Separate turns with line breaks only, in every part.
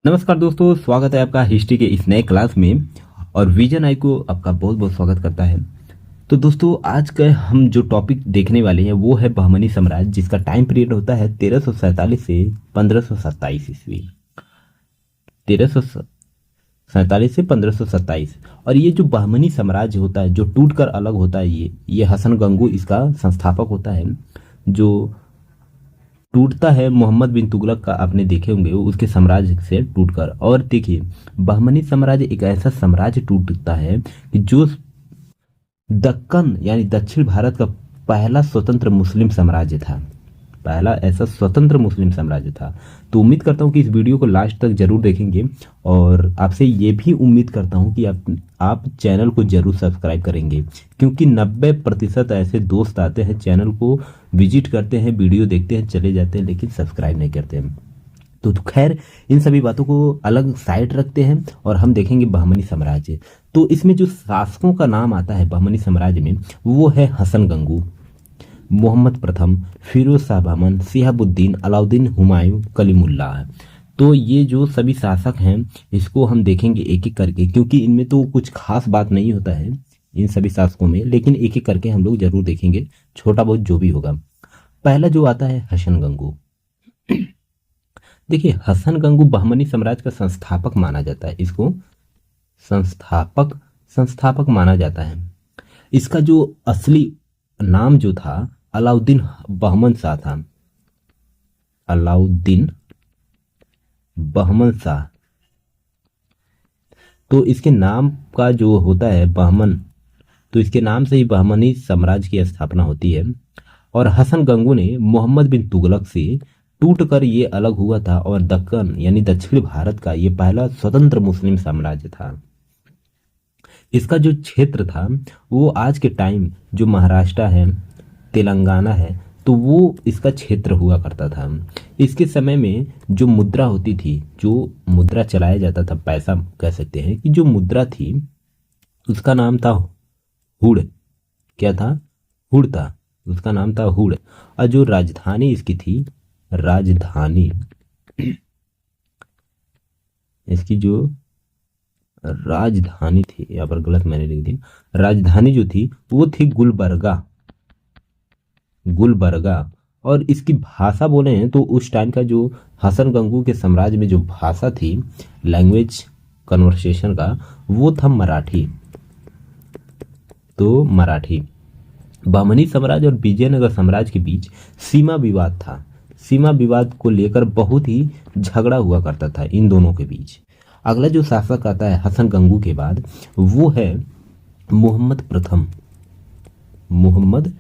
नमस्कार दोस्तों, स्वागत है आपका हिस्ट्री के इस नए क्लास में। और विजन आई को आपका बहुत बहुत स्वागत करता है। तो दोस्तों, आज का हम जो टॉपिक देखने वाले हैं वो है बहमनी साम्राज्य, जिसका टाइम पीरियड होता है 1347 से 1527 ईस्वी। 1347 से 1527। और ये जो बहमनी साम्राज्य होता है, जो टूट कर अलग होता है, ये हसन गंगू इसका संस्थापक होता है। जो टूटता है मोहम्मद बिन तुगलक का, आपने देखे होंगे, उसके साम्राज्य से टूटकर। और देखिए, बहमनी साम्राज्य एक ऐसा साम्राज्य टूटता है कि जो दक्कन यानी दक्षिण भारत का पहला स्वतंत्र मुस्लिम साम्राज्य था। पहला ऐसा स्वतंत्र मुस्लिम साम्राज्य था। तो उम्मीद करता हूँ कि इस वीडियो को लास्ट तक जरूर देखेंगे। और आपसे ये भी उम्मीद करता हूँ कि आप चैनल को जरूर सब्सक्राइब करेंगे, क्योंकि 90% ऐसे दोस्त आते हैं, चैनल को विजिट करते हैं, वीडियो देखते हैं, चले जाते हैं, लेकिन सब्सक्राइब नहीं करते हैं। तो खैर, इन सभी बातों को अलग साइड रखते हैं और हम देखेंगे बहमनी साम्राज्य। तो इसमें जो शासकों का नाम आता है बहमनी साम्राज्य में, वो है हसन गंगू, मोहम्मद प्रथम, फिरोज शाह बहमन, शिहाबुद्दीन, अलाउद्दीन, हुमायूं, कलीमुल्लाह। तो ये जो सभी शासक हैं, इसको हम देखेंगे एक एक करके, क्योंकि इनमें तो कुछ खास बात नहीं होता है इन सभी शासकों में, लेकिन एक एक करके हम लोग जरूर देखेंगे, छोटा बहुत जो भी होगा। पहला जो आता है हसन गंगू। देखिए, हसन गंगू बहमनी साम्राज्य का संस्थापक माना जाता है। इसको संस्थापक संस्थापक माना जाता है। इसका जो असली नाम जो था, अलाउद्दीन बहमन शाह था। अलाउद्दीन बहमन शाह। तो इसके नाम का जो होता है बहमन, तो इसके नाम से ही बहमनी साम्राज्य की स्थापना होती है। और हसन गंगू ने मोहम्मद बिन तुगलक से टूटकर ये अलग हुआ था, और दक्कन यानी दक्षिण भारत का ये पहला स्वतंत्र मुस्लिम साम्राज्य था। इसका जो क्षेत्र था, वो आज के टाइम जो महाराष्ट्र है, तेलंगाना है, तो वो इसका क्षेत्र हुआ करता था। इसके समय में जो मुद्रा होती थी, जो मुद्रा चलाया जाता था, पैसा कह सकते हैं कि जो मुद्रा थी, उसका नाम था हुड़। क्या था? हुड़ था। उसका नाम था हुड़। और जो राजधानी इसकी थी, राजधानी इसकी जो राजधानी थी, यहाँ पर गलत मैंने लिख दिया, राजधानी जो थी वो थी गुलबर्गा। गुलबर्गा। और इसकी भाषा बोले हैं तो उस टाइम का जो हसन गंगू के साम्राज्य में जो भाषा थी, लैंग्वेज कन्वर्सेशन का, वो था मराठी। तो मराठी। बहमनी साम्राज्य और विजयनगर साम्राज्य के बीच सीमा विवाद था। सीमा विवाद को लेकर बहुत ही झगड़ा हुआ करता था इन दोनों के बीच। अगला जो शासक आता है हसन गंगू के बाद, वो है मोहम्मद प्रथम। मोहम्मद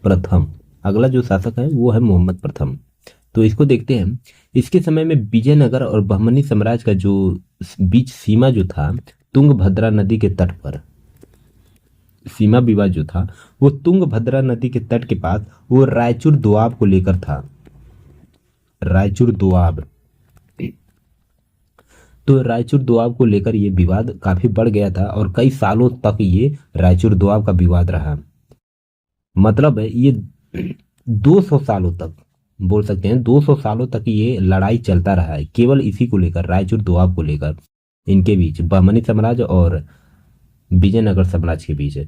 प्रथम। अगला जो शासक है वो है मोहम्मद प्रथम। तो इसको देखते हैं। इसके समय में विजयनगर और बहमनी साम्राज्य का जो बीच सीमा जो था, तुंगभद्रा नदी के तट पर सीमा विवाद जो था, वो तुंगभद्रा नदी के तट के पास वो रायचूर दोआब को लेकर था। रायचूर दोआब। तो रायचूर दोआब को लेकर ये विवाद काफी बढ़ गया था, और कई सालों तक ये रायचूर दोआब का विवाद रहा। मतलब है ये 200 सालों तक, बोल सकते हैं 200 सालों तक ये लड़ाई चलता रहा है, केवल इसी को लेकर, रायचूर दोआब को लेकर, इनके बीच, बहमनी साम्राज्य और विजयनगर साम्राज्य के बीच है।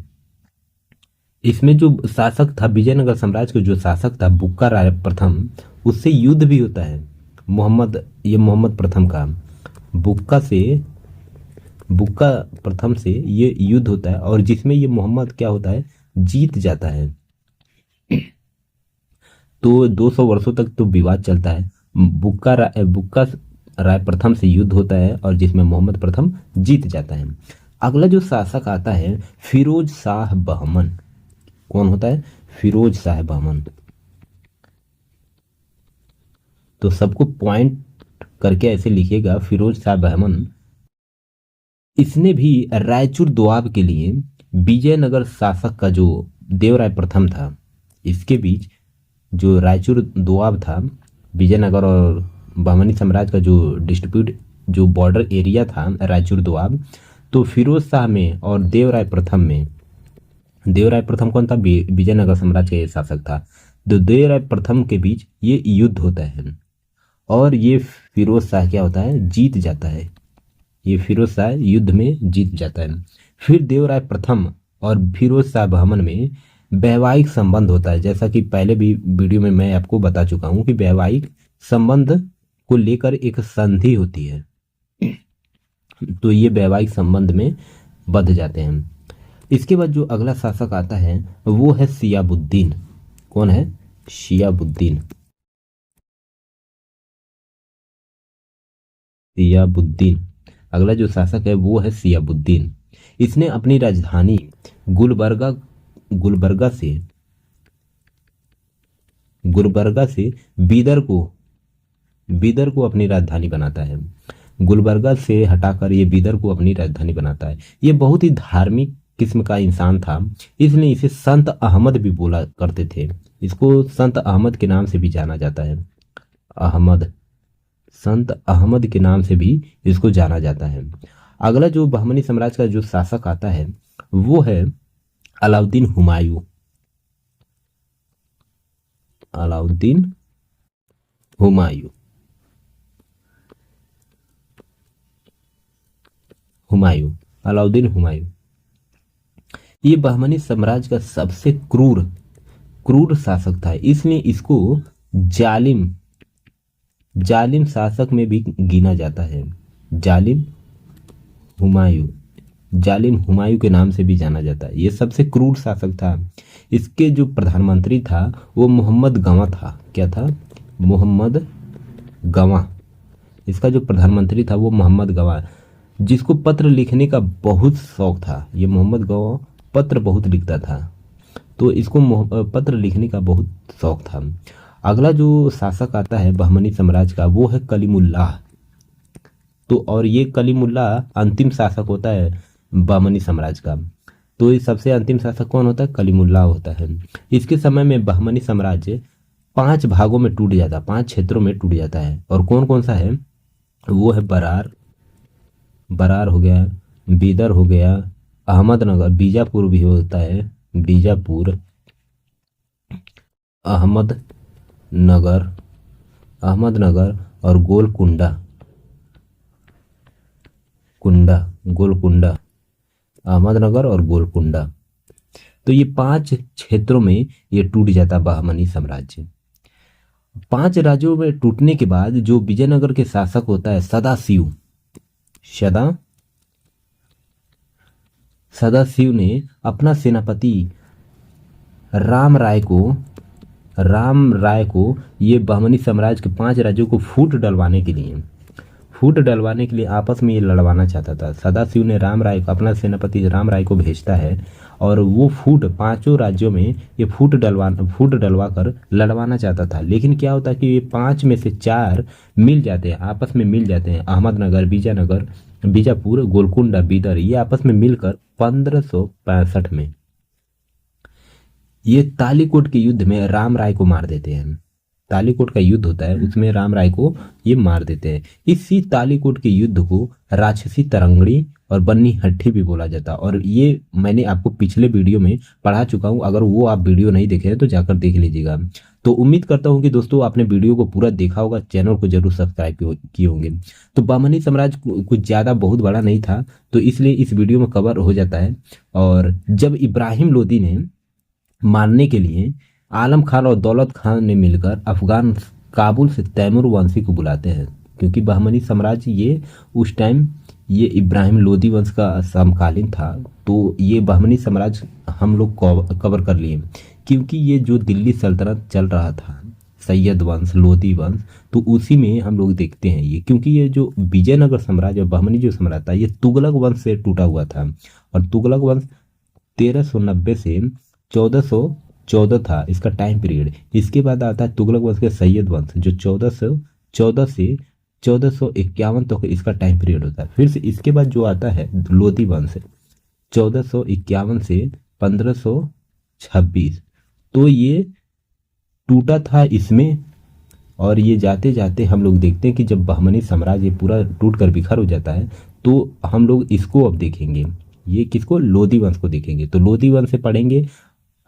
इसमें जो शासक था, विजयनगर साम्राज्य का जो शासक था, बुक्का राय प्रथम, उससे युद्ध भी होता है। मोहम्मद प्रथम का बुक्का प्रथम से ये युद्ध होता है, और जिसमें ये मोहम्मद क्या होता है, जीत जाता है। तो 200 वर्षों तक तो विवाद चलता है। बुक्का राय प्रथम से युद्ध होता है, और जिसमें मोहम्मद प्रथम जीत जाता है। अगला जो शासक आता है फिरोज शाह बहमन। कौन होता है? फिरोज शाह बहमन। तो सबको पॉइंट करके ऐसे लिखिएगा, फिरोज शाह बहमन। इसने भी रायचूर दोआब के लिए विजयनगर शासक का जो देवराय प्रथम था, इसके बीच जो रायचूर दोआब था, विजयनगर और बहमनी साम्राज्य का जो डिस्ट्रीब्यूट, जो बॉर्डर एरिया था रायचूर दोआब, तो फिरोज शाह में और देवराय प्रथम में, देवराय प्रथम कौन था? विजयनगर साम्राज्य का शासक था। तो देवराय प्रथम के बीच ये युद्ध होता है। और ये फिरोज शाह क्या होता है, जीत जाता है। ये फिरोज शाह युद्ध में जीत जाता है। फिर देवराय प्रथम और फिरोज शाह बहमन में वैवाहिक संबंध होता है। जैसा कि पहले भी वीडियो में मैं आपको बता चुका हूं कि वैवाहिक संबंध को लेकर एक संधि होती है, तो ये वैवाहिक संबंध में बंध जाते हैं। इसके बाद जो अगला शासक आता है वो है शियाबुद्दीन। कौन है, शियाबुद्दीन। शियाबुद्दीन अगला जो शासक है वो है शियाबुद्दीन। इसने अपनी राजधानी गुलबर्गा गुलबर्गा से गुलबर्गा से बीदर को अपनी राजधानी बनाता है। गुलबर्गा से हटाकर ये बीदर को अपनी राजधानी बनाता है। ये बहुत ही धार्मिक किस्म का इंसान था, इसलिए इसे संत अहमद भी बोला करते थे। इसको संत अहमद के नाम से भी जाना जाता है। अहमद, संत अहमद के नाम से भी इसको जाना जाता है। अगला जो बहमनी साम्राज्य का जो शासक आता है वो है अलाउद्दीन हुमायूं। अलाउद्दीन हुमायूं हुमायूं अलाउद्दीन हुमायूं ये बहमनी साम्राज्य का सबसे क्रूर शासक था, इसलिए इसको जालिम शासक में भी गिना जाता है। जालिम हुमायूं के नाम से भी जाना जाता है। ये सबसे क्रूर शासक था। इसके जो प्रधानमंत्री था वो मोहम्मद गवां था। क्या था, मोहम्मद गवां। इसका जो प्रधानमंत्री था वो मोहम्मद गवां, जिसको पत्र लिखने का बहुत शौक था। ये मोहम्मद गवां पत्र बहुत लिखता था, तो इसको पत्र लिखने का बहुत शौक था। अगला जो शासक आता है बहमनी साम्राज्य का वो है कलीमुल्लाह। तो और ये कलीमुल्लाह अंतिम शासक होता है बहमनी साम्राज्य का। तो ये सबसे अंतिम शासक कौन होता है, कलीमुल्लाह होता है। इसके समय में बहमनी साम्राज्य 5 भागों में टूट जाता है, 5 क्षेत्रों में टूट जाता है। और कौन कौन सा है, वो है बरार हो गया, बीदर हो गया, अहमदनगर, बीजापुर भी होता है, बीजापुर, अहमदनगर और गोलकुंडा, अहमदनगर और गोलकुंडा। तो ये 5 क्षेत्रों में ये टूट जाता बहमनी साम्राज्य। 5 राज्यों में टूटने के बाद जो विजयनगर के शासक होता है सदाशिव ने अपना सेनापति राम राय को ये बहमनी साम्राज्य के 5 राज्यों को फूट डलवाने के लिए आपस में ये लड़वाना चाहता था। सदाशिव ने अपना सेनापति राम राय को भेजता है और वो 5 राज्यों में ये फूट डलवा कर लड़वाना चाहता था। लेकिन क्या होता है कि ये 5 में से 4 मिल जाते हैं, आपस में मिल जाते हैं। अहमदनगर, बीजापुर, गोलकुंडा, बीदर, ये आपस में मिलकर 1565 में ये तालीकोट के युद्ध में राम राय को मार देते हैं। तालीकोट का युद्ध होता है, उसमें राम राय को ये मार देते हैं। इसी तालीकोट के युद्ध को राक्षसी तरंगड़ी और बन्नी हट्टी भी बोला जाता है। और ये मैंने आपको पिछले वीडियो में पढ़ा चुका हूँ, अगर वो आप वीडियो नहीं देखे हैं तो जाकर देख लीजिएगा। तो उम्मीद करता हूँ कि दोस्तों आपने वीडियो को पूरा देखा होगा, चैनल को जरूर सब्सक्राइब किए होंगे। तो बहमनी साम्राज्य कुछ ज़्यादा बहुत बड़ा नहीं था, तो इसलिए इस वीडियो में कवर हो जाता है। और जब इब्राहिम लोदी ने मारने के लिए आलम खान और दौलत खान ने मिलकर अफगान काबुल से तैमूर वंशी को बुलाते हैं, क्योंकि बहमनी साम्राज्य ये उस टाइम ये इब्राहिम लोदी वंश का समकालीन था। तो ये बहमनी साम्राज्य हम लोग कवर कर लिए, क्योंकि ये जो दिल्ली सल्तनत चल रहा था, सैयद वंश, लोदी वंश, तो उसी में हम लोग देखते हैं ये। क्योंकि ये जो विजयनगर साम्राज्य और बहमनी जो साम्राज्य था ये तुगलक वंश से टूटा हुआ था। और तुगलक वंश 1390 से 1414 था इसका टाइम पीरियड। इसके बाद आता है तुगलक वंश के सैयद वंश, जो 1414 से 1451 तक इसका टाइम पीरियड होता है। फिर से इसके बाद जो आता है लोदी वंश 1451 से 1526, तो ये टूटा था इसमें। और ये जाते जाते हम लोग देखते हैं कि जब बहमनी साम्राज्य पूरा टूट कर बिखर हो जाता है, तो हम लोग इसको अब देखेंगे। ये किसको, लोदी वंश को देखेंगे। तो लोदी वंश से पढ़ेंगे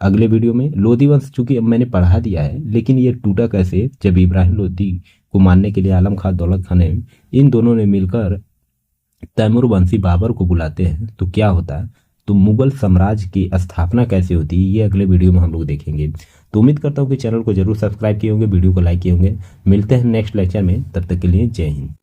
अगले वीडियो में। लोदी वंश चूंकि अब मैंने पढ़ा दिया है, लेकिन ये टूटा कैसे, जब इब्राहिम लोदी को मारने के लिए आलम खां दौलत खां ने, इन दोनों ने मिलकर तैमूर वंशी बाबर को बुलाते हैं तो क्या होता है, तो मुगल साम्राज्य की स्थापना कैसे होती है, ये अगले वीडियो में हम लोग देखेंगे। तो उम्मीद करता हूँ कि चैनल को जरूर सब्सक्राइब किए होंगे, वीडियो को लाइक किए होंगे। मिलते हैं नेक्स्ट लेक्चर में, तब तक के लिए जय हिंद।